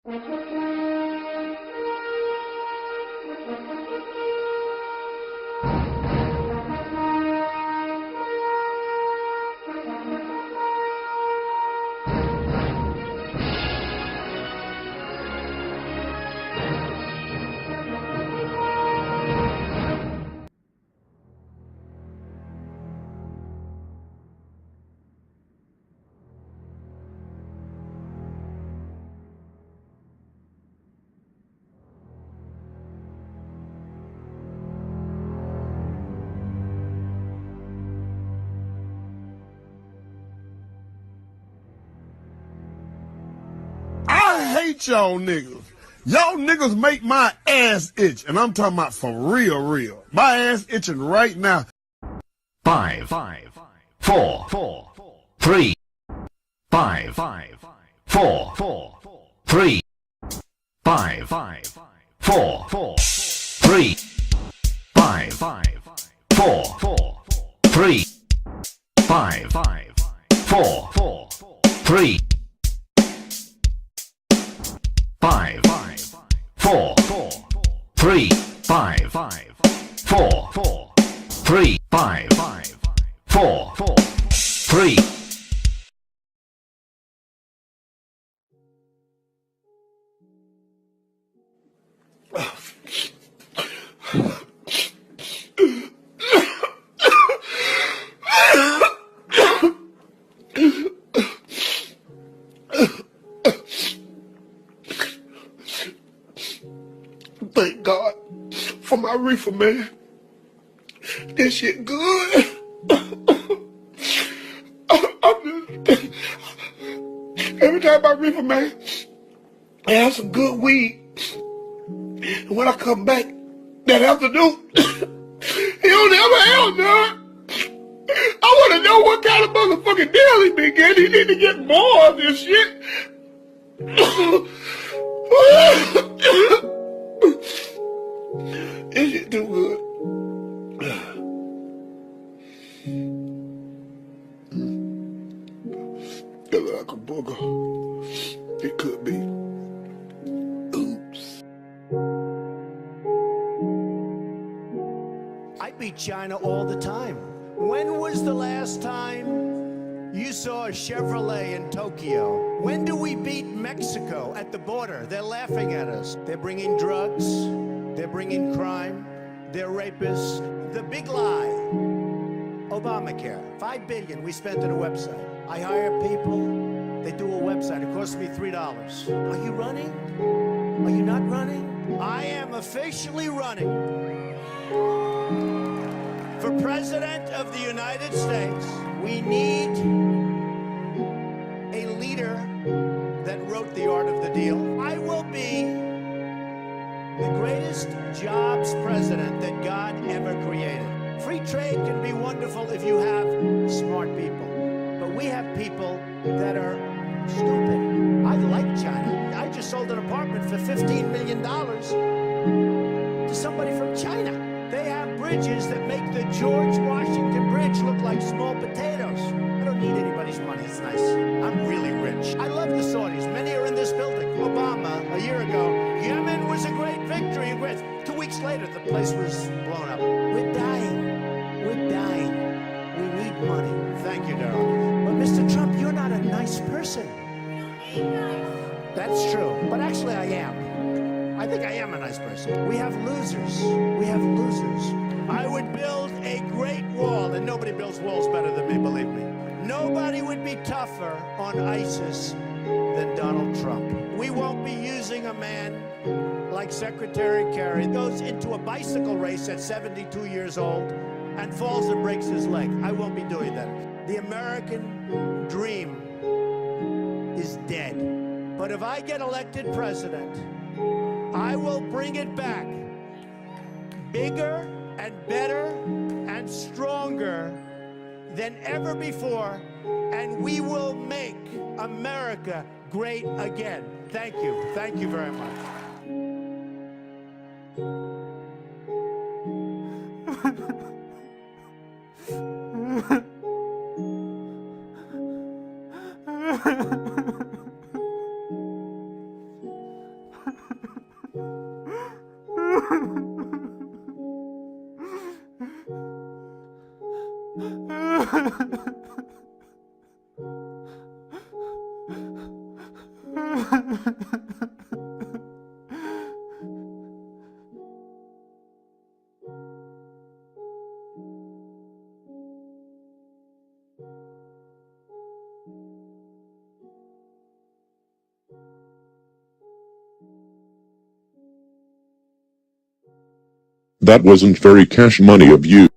I hate y'all niggas. Y'all niggas make my ass itch, and I'm talking about for real. My ass itching right now. 5, 4, 3, 5, 4, 3, 5, 4, 3, 5, 4, 3, 5, 4, 3, 5, 4, 3, 5, 4, 3, 5, 4, 3. Thank God for my reefer, man. This shit good. Every time I reefer, man, I have some good weed. And when I come back that afternoon, he don't never have none. I want to know what kind of motherfucking deal he been getting. He need to get more of this shit. This shit too good. It look like a booger. It could be. Oops. I beat China all the time. When was the last time you saw a Chevrolet in Tokyo? When do we beat Mexico at the border? They're laughing at us. They're bringing drugs. They're bringing crime. They're rapists. The big lie. Obamacare. $5 billion we spent on a website. I hire people. They do a website. It costs me $3. Are you running? Are you not running? I am officially running for President of the United States. We need a leader that wrote The Art of the Deal. I will be the greatest jobs president that God ever created. Free trade can be wonderful if you have smart people. But we have people that are stupid. I like China. I just sold an apartment for $15 million to somebody from China. They have bridges that make the George Washington Bridge look like small potatoes. I don't need anybody's money. It's nice. I'm really rich. I love the Saudis. Many are in this building. Obama, a year ago, Yemen was a great victory. 2 weeks later, the place was blown up. We're dying. We're dying. We need money. Thank you, Darryl. But Mr. Trump, you're not a nice person. That's true. But actually, I am. I think I am a nice person. We have losers. We have losers. I would build a great wall, and nobody builds walls better than me, believe me. Nobody would be tougher on ISIS than Donald Trump. We won't be using a man like Secretary Kerry, goes into a bicycle race at 72 years old and falls and breaks his leg. I won't be doing that. The American dream is dead. But if I get elected president, I will bring it back bigger and better and stronger than ever before, and we will make America great again. Thank you. Thank you very much. That wasn't very cash money of you.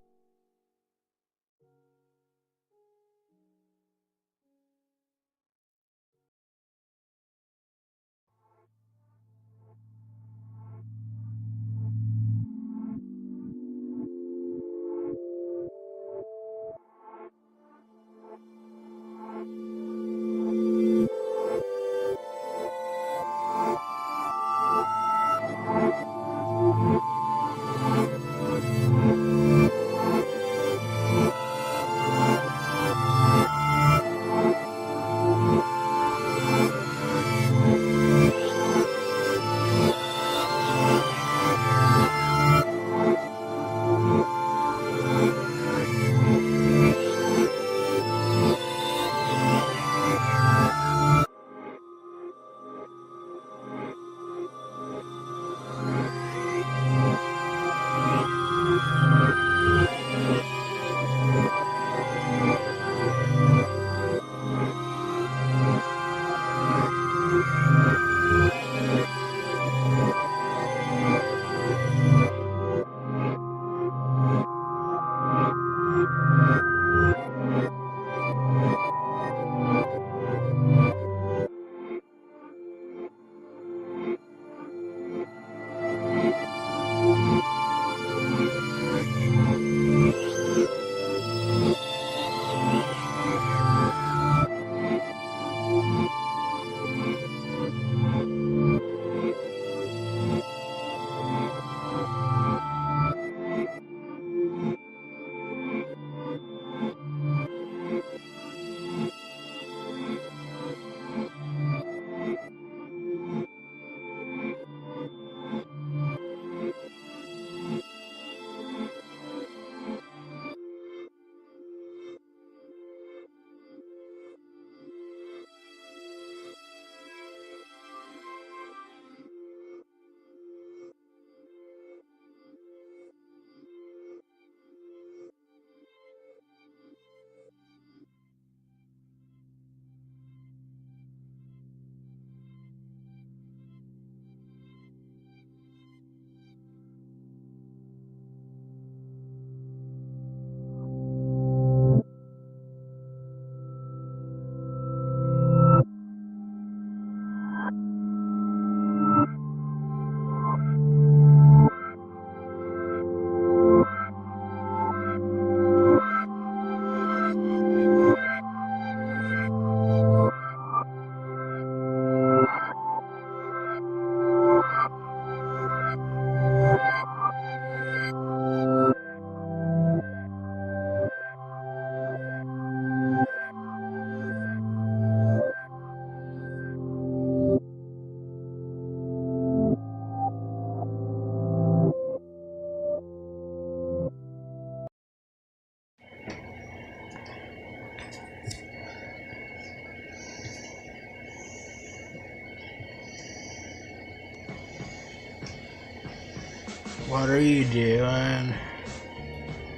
What are you doing?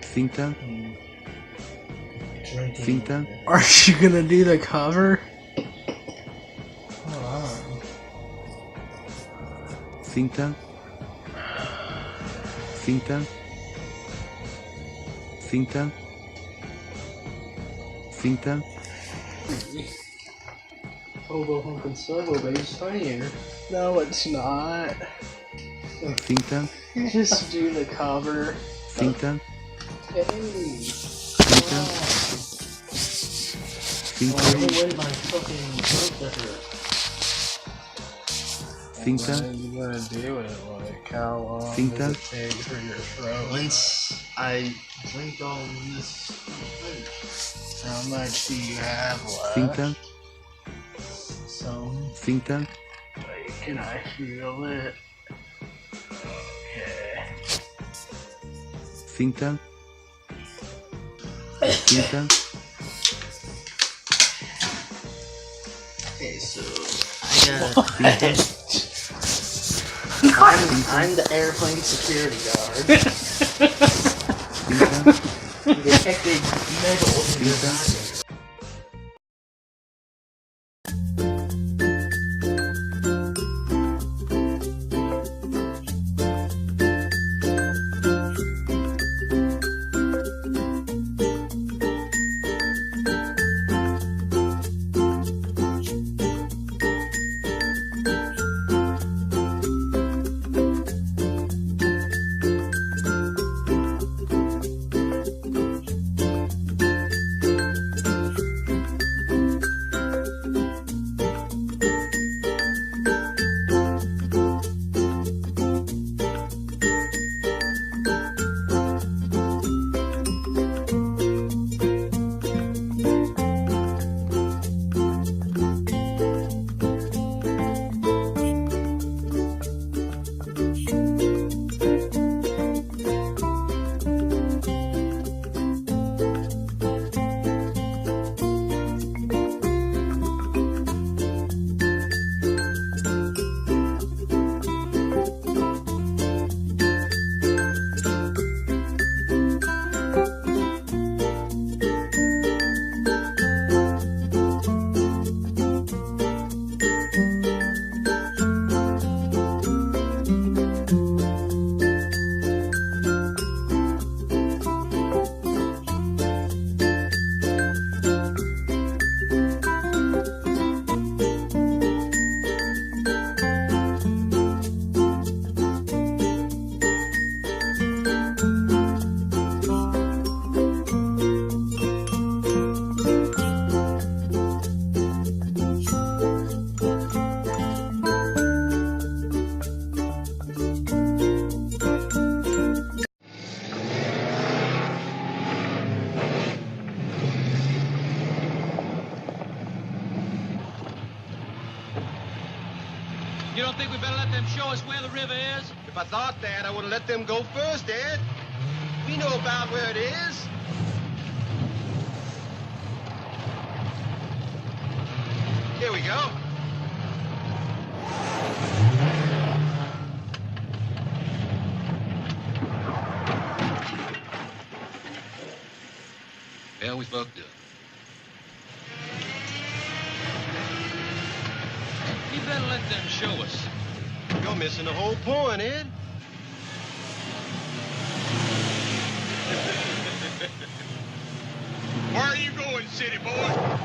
Cinta? Drinking. Cinta? Are you gonna do the cover? Hold on. Cinta? Cinta? Cinta? Cinta? Hobo Humpin' Solo Babe's funnier. No, it's not. Cinta? Just do the cover. Cinta? Hey. Cinta? Well, Cinta? when my fucking throat to hurt. Cinta? What are you gonna do it? Like, how long Cinta? does it take for your throat? Once I drink all this, how much do you have left? Cinta? Some. Cinta? Wait, can I feel it? Okay. think tank, think tank, Okay, so I got. I'm the airplane security guard. think tank, Detected metal in your think tank. You don't think we better let them show us where the river is? If I thought that, I would have let them go first, Ed. We know about where it is. Here we go. Yeah, we fucked up. You better let them show us. You're missing the whole point, Ed. Where are you going, city boy?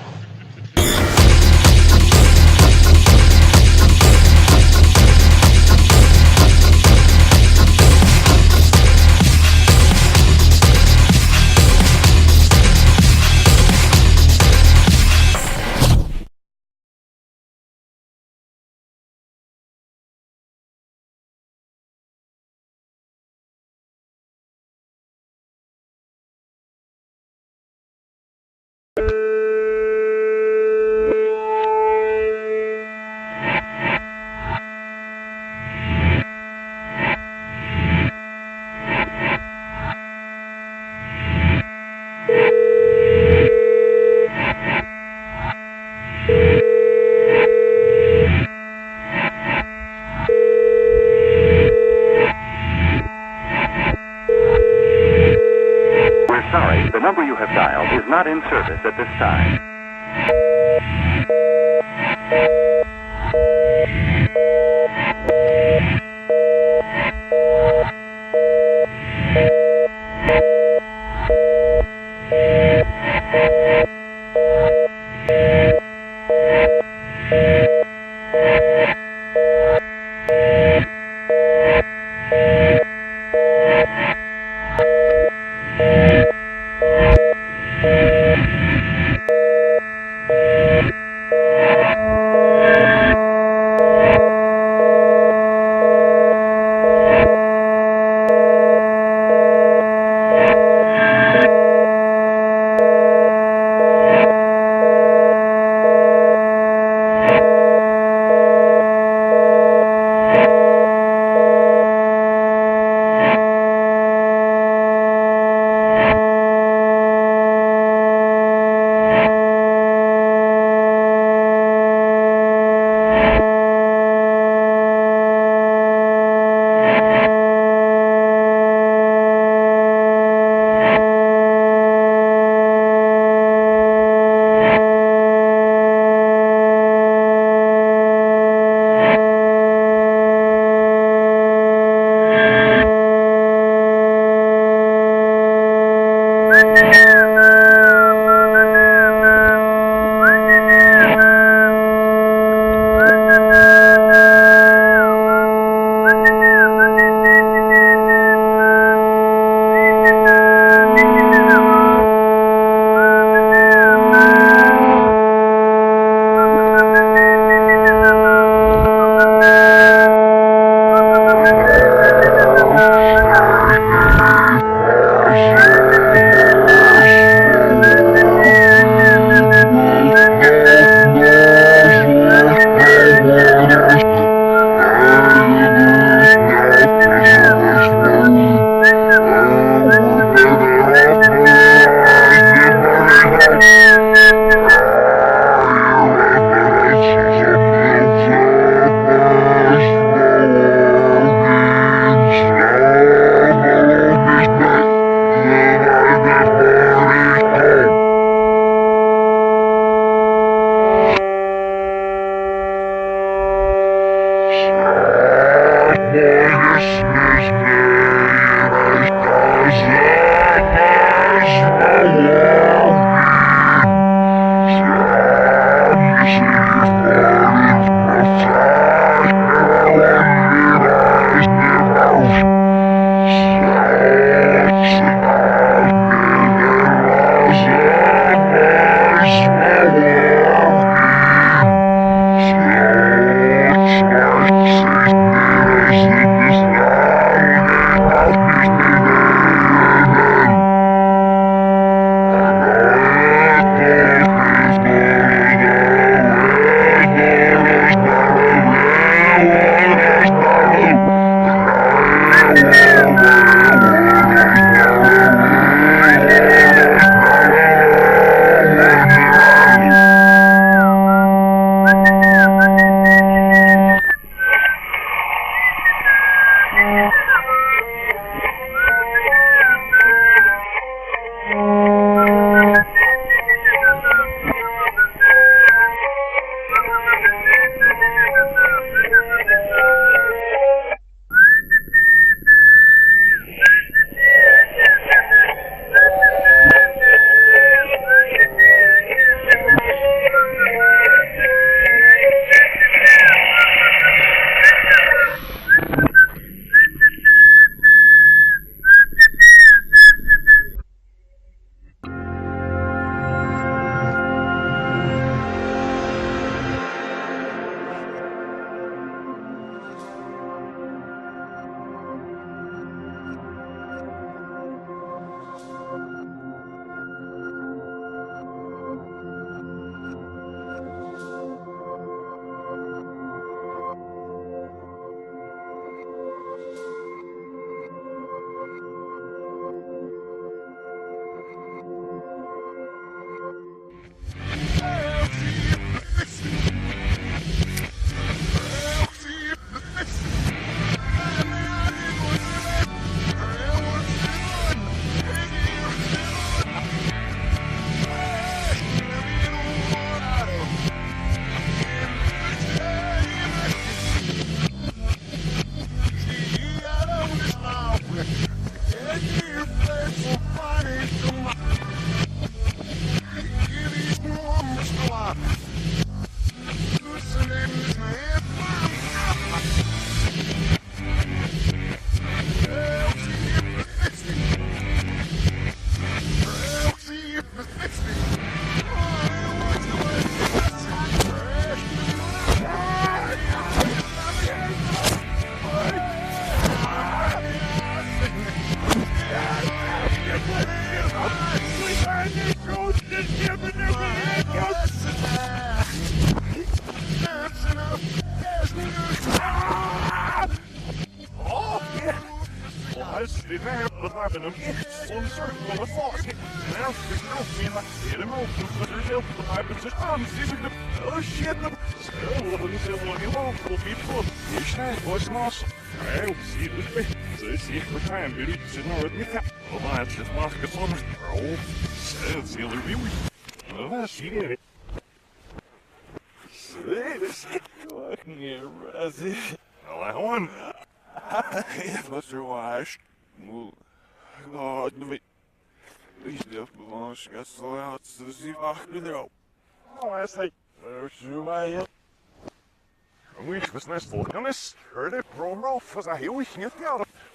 We're sorry, the number you have dialed is not in service at this time.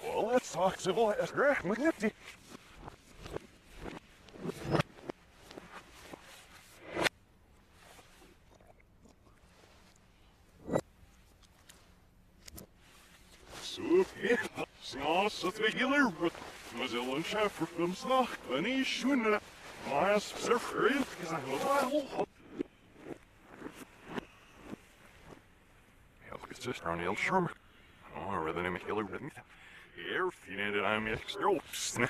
Well, let's talk civil as great McNifty. Snart regular, maar ze een chef voor filmsnacht, en ik schoenen. Maar als ze vreemd, is dat wel. Elke sister aan heel charmer. Oh, rather than Michaela Redden. Here, finet dat I'm extra snel.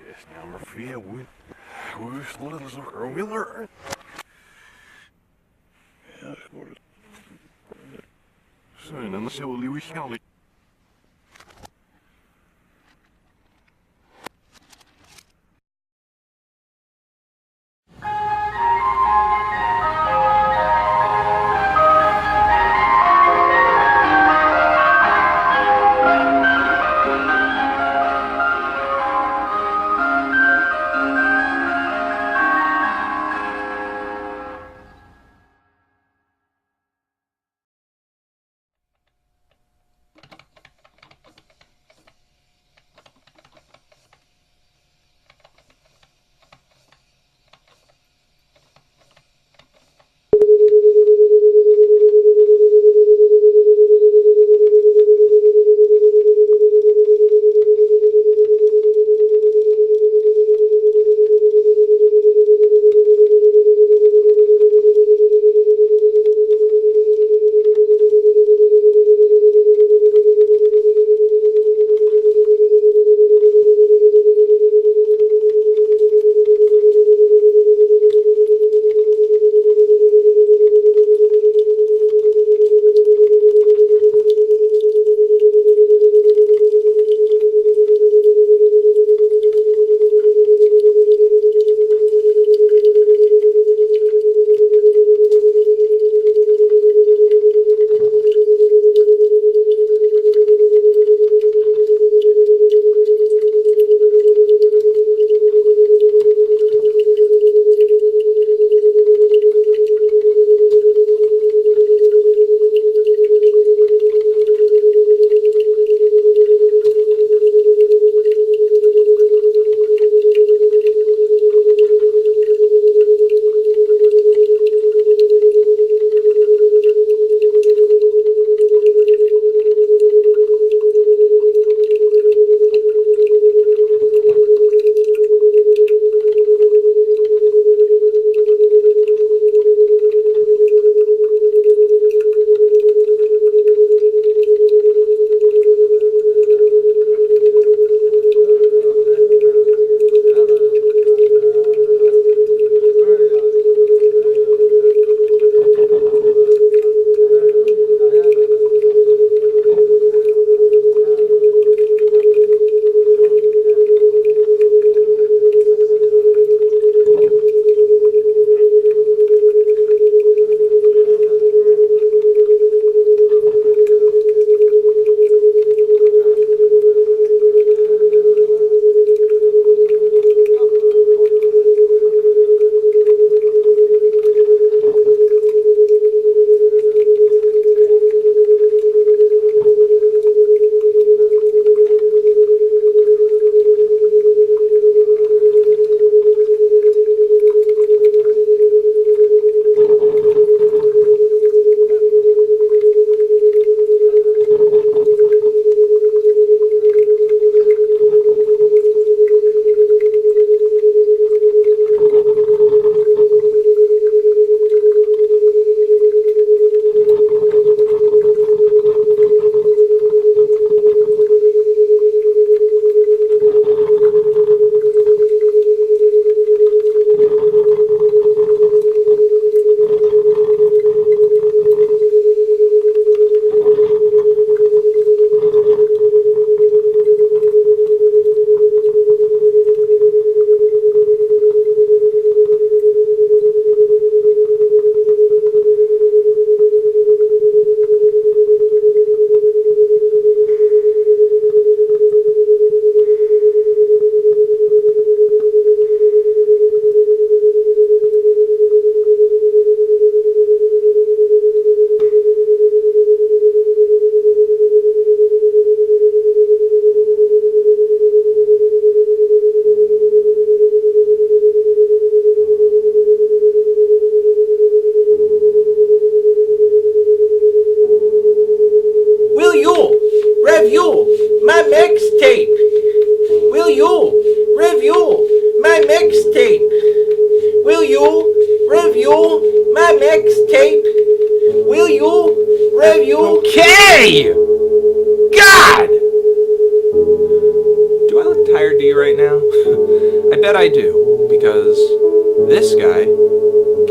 Yes, now I'm afraid hoe little is ook er willer. Ja, ik hoor het. Zo, en dan is heel lief geld. my mixtape? Will you review my mixtape? Will you review my mixtape? Will you review? Okay! God! Do I look tired to you right now? I bet I do, because this guy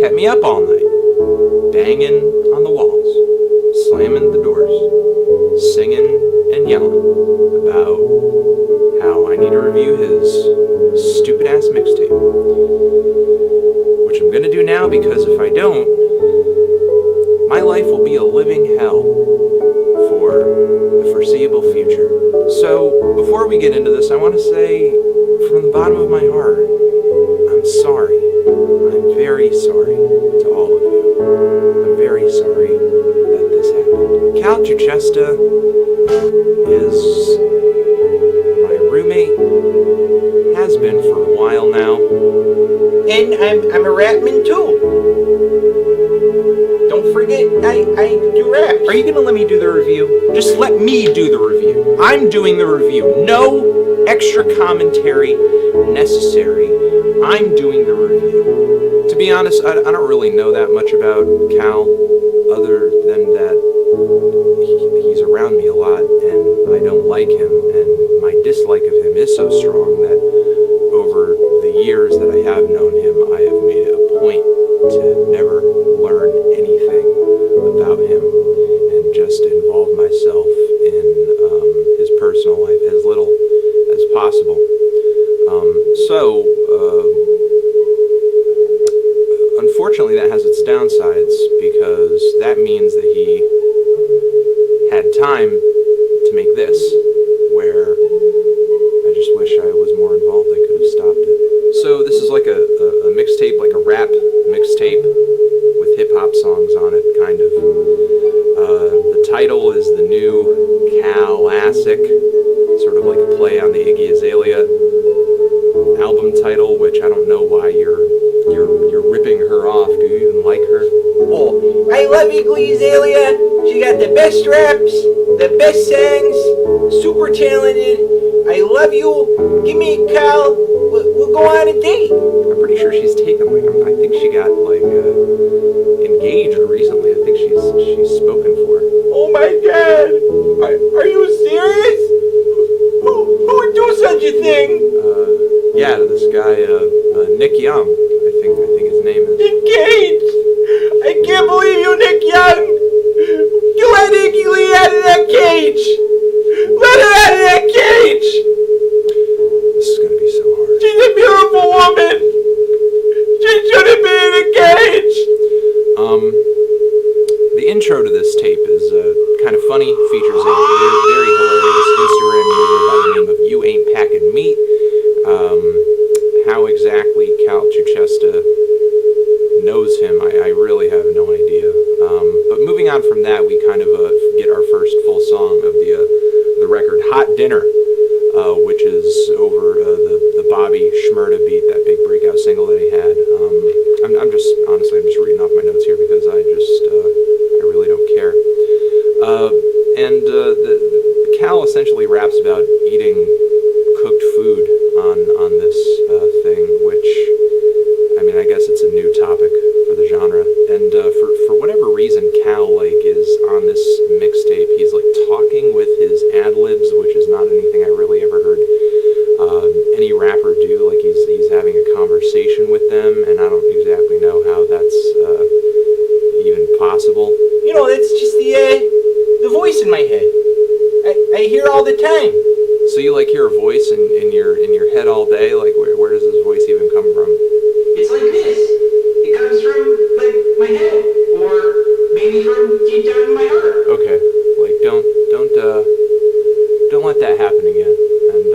kept me up all night, banging on the walls, slamming the doors, singing and yelling about how I need to review his stupid-ass mixtape. Which I'm gonna do now, because if I don't, my life will be a living hell for the foreseeable future. So, before we get into this, I want to say, from the bottom of my heart, I'm sorry. I'm very sorry to all of you. I'm very sorry that this happened. Cal Chuchesta is my roommate, has been for a while now. And I'm a rapman too. Don't forget, I do raps. Are you gonna let me do the review? Just let me do the review. I'm doing the review. No extra commentary necessary. I'm doing the review. To be honest, I don't really know that much about Cal, other than that he's around me a lot, and I don't like him, and my dislike of him is so strong that over the years that I have known him, I have made it a point to never learn anything about him and just involve myself in his personal life as little as possible. Unfortunately, that has its downsides, because that means that he had time to make this, where I just wish I was more involved. I could have stopped it. So this is like a mixtape, like a rap mixtape with hip-hop songs on it, kind of. The title is the new Cal-assic, sort of like a play on the Iggy Azalea album title, which I don't know why you're ripping her off. Do you even like her? Oh, I love Iggy Azalea. She got the best raps, the best songs, super talented. I love you. Give me a call. We'll go on a date. I'm pretty sure she's taken, like, I think she got, like, engaged recently. I think she's spoken for. Oh my God. Are you serious? Who would do such a thing? Yeah, this guy, Nick Young, I think his name is. Engaged? I can't believe you, Nick Young. You let Iggy Lee out of that cage. Let her out of that cage. This is gonna be so hard. She's a beautiful woman. She shouldn't be in a cage. The intro to this tape is kind of funny. Features a very hilarious Instagram user by the name of You Ain't Packin' Meat. How exactly Cal Chuchesta knows him, I really have no idea. But moving on from that, we kind of get our first full song of the record, Hot Dinner, which is over the Bobby Shmurda beat, that big breakout single that he had. I'm just reading off my notes here because I really don't care. The Cal essentially raps about eating cooked food on this thing, which, I mean, I guess it's a new topic for the genre. And for whatever reason, Cal, like, is on this mixtape. He's, like, talking with his ad-libs, which is not anything I really ever heard any rapper do. Like, he's having a conversation with them, and I don't exactly know how that's even possible. You know, that's just the voice in my head. I hear all the time. So you, like, hear a voice in your head all day? Like, where does this voice even come from? It's like this. It comes from, like, my head, or maybe from deep down in my heart. Okay, like, don't let that happen again, and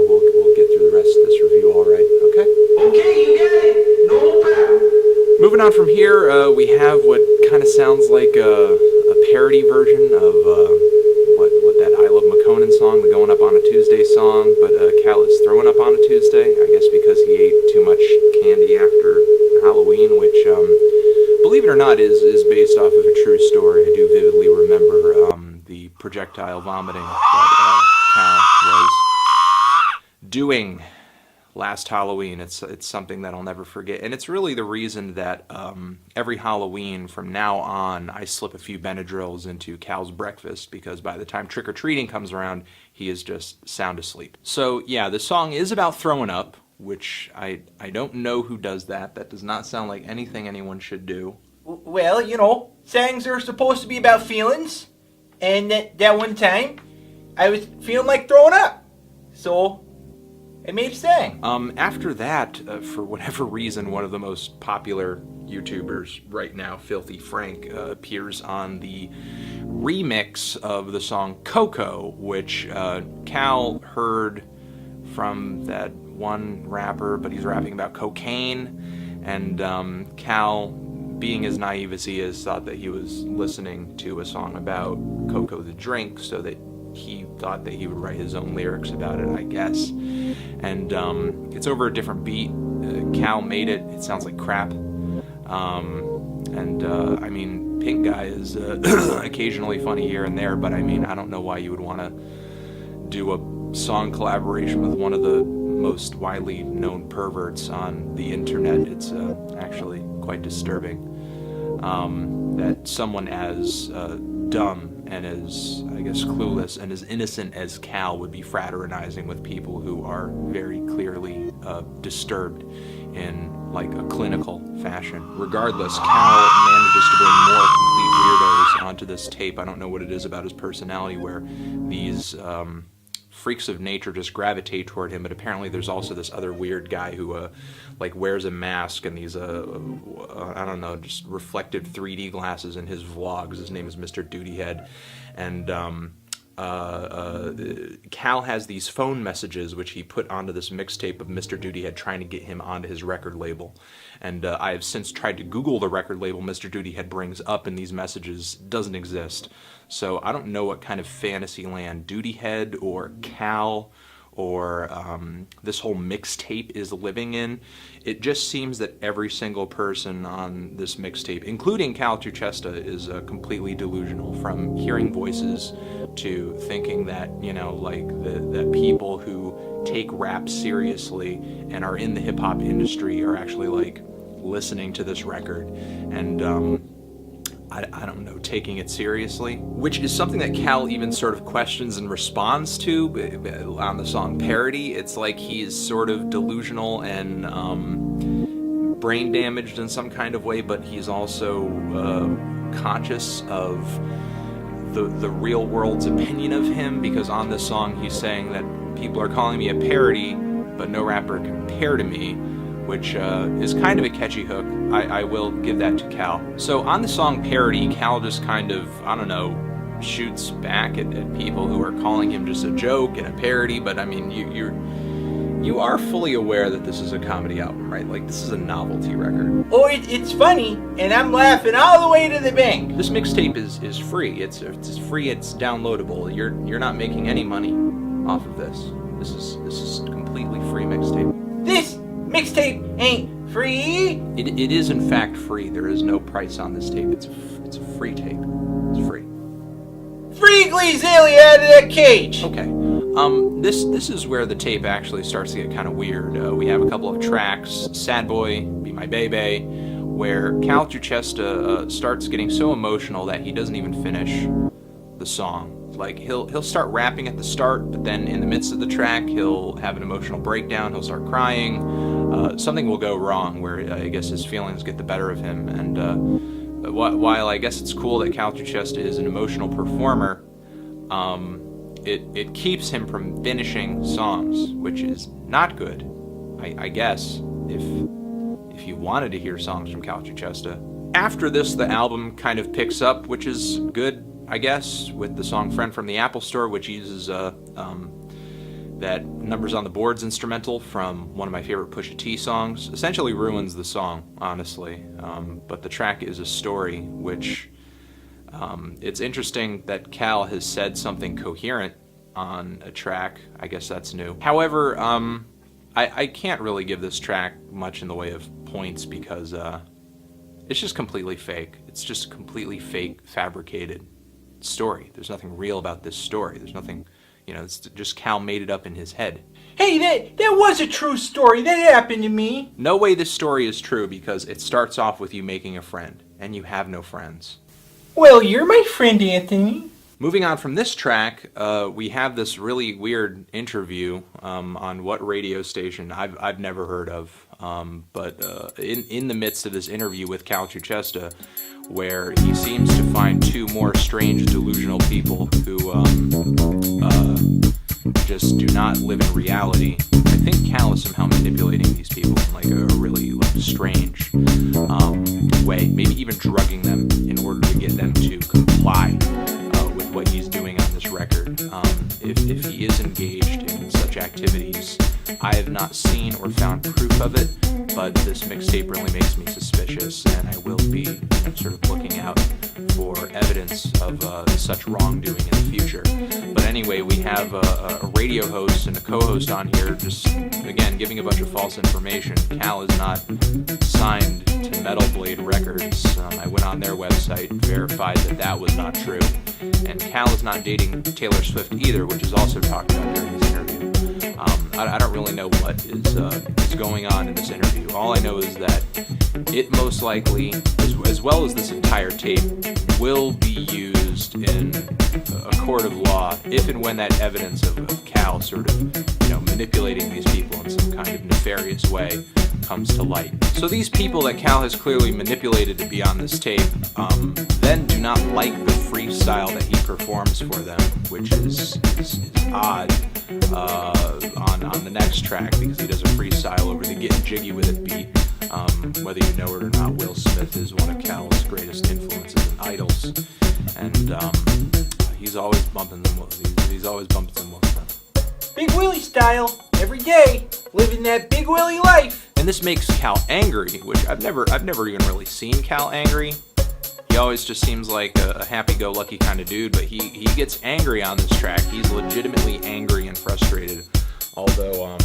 we'll get through the rest of this review. All right? Okay. Okay, you got it. No problem. Moving on from here, we have what kind of sounds like a parody version of what that I Love McConan song, the Going Up on a Tuesday song, but Cal is throwing up on a Tuesday, I guess because he ate too much candy after Halloween, which, believe it or not, is based off of a true story. I do vividly remember the projectile vomiting, but Cal was doing last Halloween. It's something that I'll never forget, and it's really the reason that every Halloween from now on I slip a few Benadryls into Cal's breakfast, because by the time trick-or-treating comes around, he is just sound asleep. So yeah, the song is about throwing up, which I don't know who does that. That does not sound like anything anyone should do. Well, you know, songs are supposed to be about feelings, and that one time I was feeling like throwing up, so I made a song. After that, for whatever reason, one of the most popular YouTubers right now, Filthy Frank, appears on the remix of the song Coco, which Cal heard from that one rapper, but he's rapping about cocaine, and Cal, being as naive as he is, thought that he was listening to a song about Coco the drink, so that he thought that he would write his own lyrics about it, I guess. And it's over a different beat. Cal made it. It sounds like crap. I mean, Pink Guy is occasionally funny here and there, but I mean, I don't know why you would want to do a song collaboration with one of the most widely known perverts on the internet. It's actually quite disturbing that someone as dumb and as, I guess, clueless and as innocent as Cal would be fraternizing with people who are very clearly disturbed in, like, a clinical fashion. Regardless, Cal manages to bring more complete weirdos onto this tape. I don't know what it is about his personality where these freaks of nature just gravitate toward him, but apparently there's also this other weird guy who like wears a mask and these I don't know, just reflective 3D glasses in his vlogs. His name is Mr. Dutyhead, and Cal has these phone messages which he put onto this mixtape of Mr. Dutyhead trying to get him onto his record label, and I have since tried to Google the record label Mr. Dutyhead brings up in these messages. Doesn't exist. So I don't know what kind of fantasy land Dutyhead or Cal or this whole mixtape is living in. It just seems that every single person on this mixtape, including Cal Tuchesta, is completely delusional, from hearing voices to thinking that, you know, like that people who take rap seriously and are in the hip-hop industry are actually, like, listening to this record and I don't know, taking it seriously, which is something that Cal even sort of questions and responds to on the song Parody. It's like he's sort of delusional and brain damaged in some kind of way, but he's also conscious of the real world's opinion of him, because on this song he's saying that people are calling me a parody, but no rapper can compare to me, which is kind of a catchy hook. I will give that to Cal. So on the song Parody, Cal just kind of, I don't know, shoots back at people who are calling him just a joke and a parody, but I mean, you are fully aware that this is a comedy album, right? Like, this is a novelty record. Oh, it's funny, and I'm laughing all the way to the bank. This mixtape is free. It's free, it's downloadable. You're not making any money off of this. This is completely free mixtape. This mixtape ain't free. It is in fact free. There is no price on this tape. It's a free tape. It's free. Free Gleazelia out of that cage. Okay. This is where the tape actually starts to get kind of weird. We have a couple of tracks, Sad Boy, Be My Baby, where Cal Tuchesta starts getting so emotional that he doesn't even finish the song. Like, he'll start rapping at the start, but then in the midst of the track, he'll have an emotional breakdown, he'll start crying, something will go wrong where I guess his feelings get the better of him, and while I guess it's cool that Cal Tuchesta is an emotional performer, it keeps him from finishing songs, which is not good, I guess, if you wanted to hear songs from Cal Tuchesta. After this, the album kind of picks up, which is good, I guess, with the song Friend from the Apple Store, which uses that Numbers on the Boards instrumental from one of my favorite Pusha T songs. Essentially ruins the song, honestly, but the track is a story, which it's interesting that Cal has said something coherent on a track. I guess that's new. However, I can't really give this track much in the way of points because it's just completely fake. It's just a completely fake, fabricated story. There's nothing real about this story. There's nothing, It's just Cal made it up in his head. Hey, that was a true story. That happened to me. No way this story is true because it starts off with you making a friend, and you have no friends. Well, you're my friend, Anthony. Moving on from this track, we have this really weird interview on what radio station I've never heard of, but in the midst of this interview with Cal Chuchesta, where he seems to find two more strange, delusional people who just do not live in reality. I think Cal is somehow manipulating these people in like a really strange way, maybe even drugging them in order to get them to comply with what he's doing on this record. If he is engaged in such activities, I have not seen or found proof of it, but this mixtape really makes me suspicious, and I will be sort of looking out for evidence of such wrongdoing in the future. But anyway, we have a radio host and a co-host on here just, again, giving a bunch of false information. Cal is not signed to Metal Blade Records. I went on their website and verified that was not true. And Cal is not dating Taylor Swift either, which is also talked about during this interview. I don't really know what is going on in this interview. All I know is that it most likely, as well as this entire tape, will be used in a court of law if and when that evidence of Cal sort of, manipulating these people in some kind of nefarious way comes to light. So these people that Cal has clearly manipulated to be on this tape then do not like the freestyle that he performs for them, which is odd on the next track, because he does a freestyle over the Getting Jiggy With It beat. Whether you know it or not, Will Smith is one of Cal's greatest influences and idols, and he's always bumping them. He's always bumping them with them. Big Willie style, every day, living that Big Willie life. And this makes Cal angry, which I've never even really seen Cal angry. He always just seems like a happy-go-lucky kind of dude, but he gets angry on this track. He's legitimately angry and frustrated, although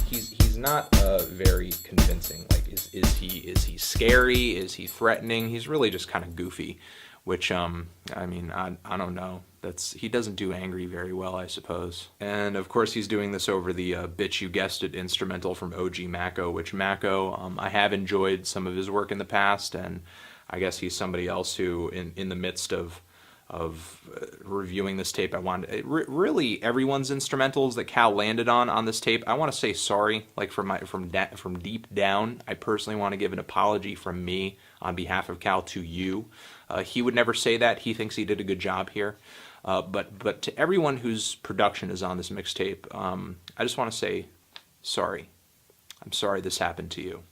he's not very convincing. Like, is he scary? Is he threatening? He's really just kind of goofy, which I don't know. He doesn't do angry very well, I suppose. And of course he's doing this over the Bitch You Guessed It instrumental from OG Mako, which Mako, I have enjoyed some of his work in the past, and I guess he's somebody else who, in the midst of reviewing this tape, I wanted really everyone's instrumentals that Cal landed on this tape. I want to say sorry, like from deep down. I personally want to give an apology from me on behalf of Cal to you. He would never say that. He thinks he did a good job here. But to everyone whose production is on this mixtape, I just want to say sorry. I'm sorry this happened to you.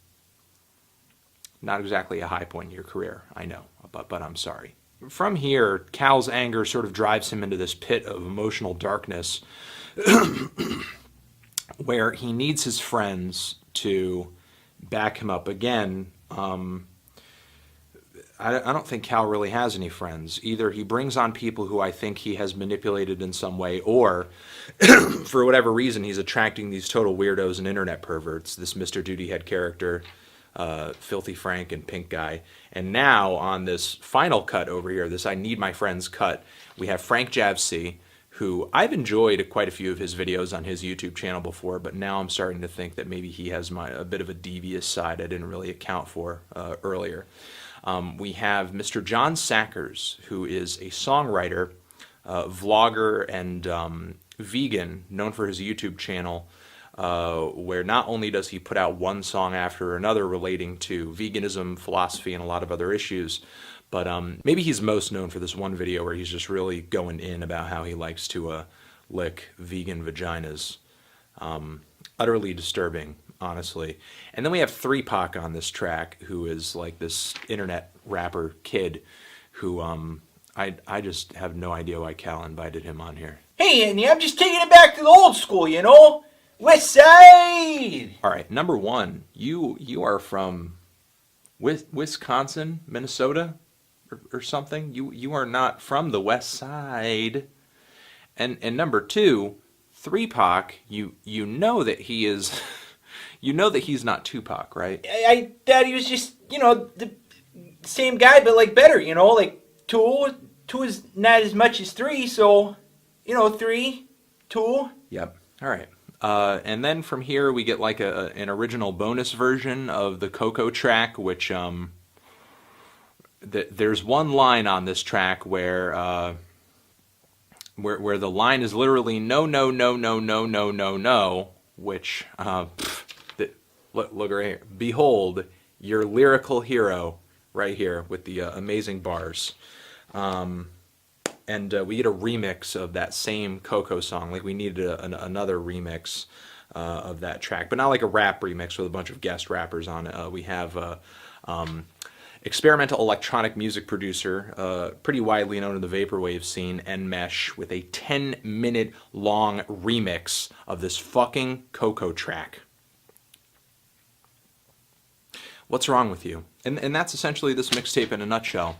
Not exactly a high point in your career, I know, but I'm sorry. From here, Cal's anger sort of drives him into this pit of emotional darkness where he needs his friends to back him up. Again, I don't think Cal really has any friends. Either he brings on people who I think he has manipulated in some way, or for whatever reason, he's attracting these total weirdos and internet perverts, this Mr. Duty Head character, Filthy Frank and Pink Guy. And now on this final cut over here, this I Need My Friends cut, we have Frank Javc, who I've enjoyed quite a few of his videos on his YouTube channel before, but now I'm starting to think that maybe he has a bit of a devious side I didn't really account for earlier. We have Mr. John Sackers, who is a songwriter, vlogger, and vegan, known for his YouTube channel, where not only does he put out one song after another relating to veganism, philosophy, and a lot of other issues, but maybe he's most known for this one video where he's just really going in about how he likes to lick vegan vaginas. Utterly disturbing, honestly. And then we have 3Pac on this track, who is like this internet rapper kid who I just have no idea why Cal invited him on here. Hey, Andy, I'm just taking it back to the old school, you know? West Side! All right, number one, you are from Wisconsin, Minnesota, or something? You are not from the West Side. And number two, 3Pac, you know that he is... You know that he's not Tupac, right? I thought he was just, the same guy, but like better, like two is not as much as three, so, 3, 2. Yep. All right. And then from here we get like an original bonus version of the Coco track, which there's one line on this track where the line is literally no, no, no, no, no, no, no, no, which look right here. Behold your lyrical hero right here with the amazing bars. And we get a remix of that same Coco song. Like we needed another remix of that track, but not like a rap remix with a bunch of guest rappers on it. We have experimental electronic music producer, pretty widely known in the vaporwave scene, Enmesh, with a 10-minute long remix of this fucking Coco track. What's wrong with you? And that's essentially this mixtape in a nutshell.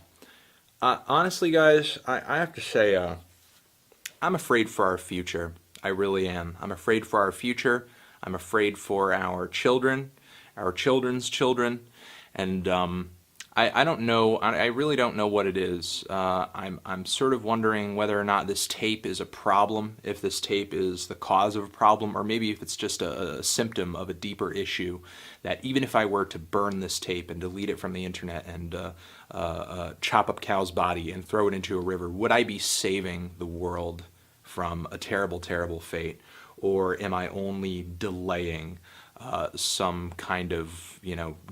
Honestly, guys, I have to say, I'm afraid for our future. I really am. I'm afraid for our future. I'm afraid for our children, our children's children, and I don't know. I really don't know what it is. I'm sort of wondering whether or not this tape is a problem, if this tape is the cause of a problem, or maybe if it's just a symptom of a deeper issue. That even if I were to burn this tape and delete it from the internet and chop up Cal's body and throw it into a river, would I be saving the world from a terrible, terrible fate? Or am I only delaying some kind of,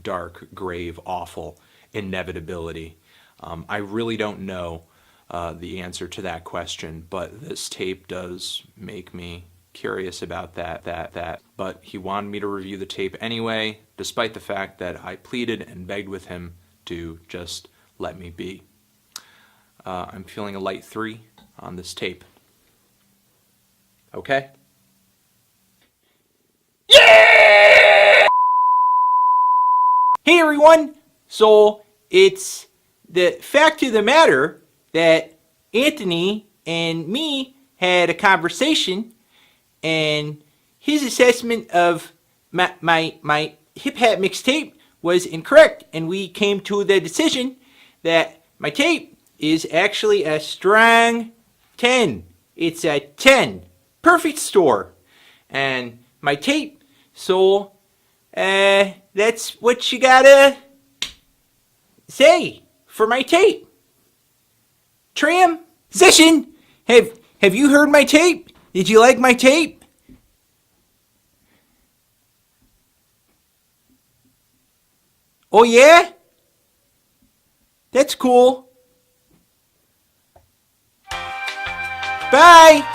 dark, grave, awful inevitability? I really don't know the answer to that question, but this tape does make me curious about that. But he wanted me to review the tape anyway, despite the fact that I pleaded and begged with him to just let me be. I'm feeling a light 3 on this tape. Okay? Yeah! Hey everyone! So, it's the fact of the matter that Anthony and me had a conversation, and his assessment of my hip-hop mixtape was incorrect, and we came to the decision that my tape is actually a strong 10. It's a 10. Perfect score. And my tape, so that's what you gotta say for my tape. Transition. Have you heard my tape? Did you like my tape? Oh yeah? That's cool. Bye.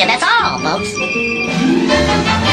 That's all, folks.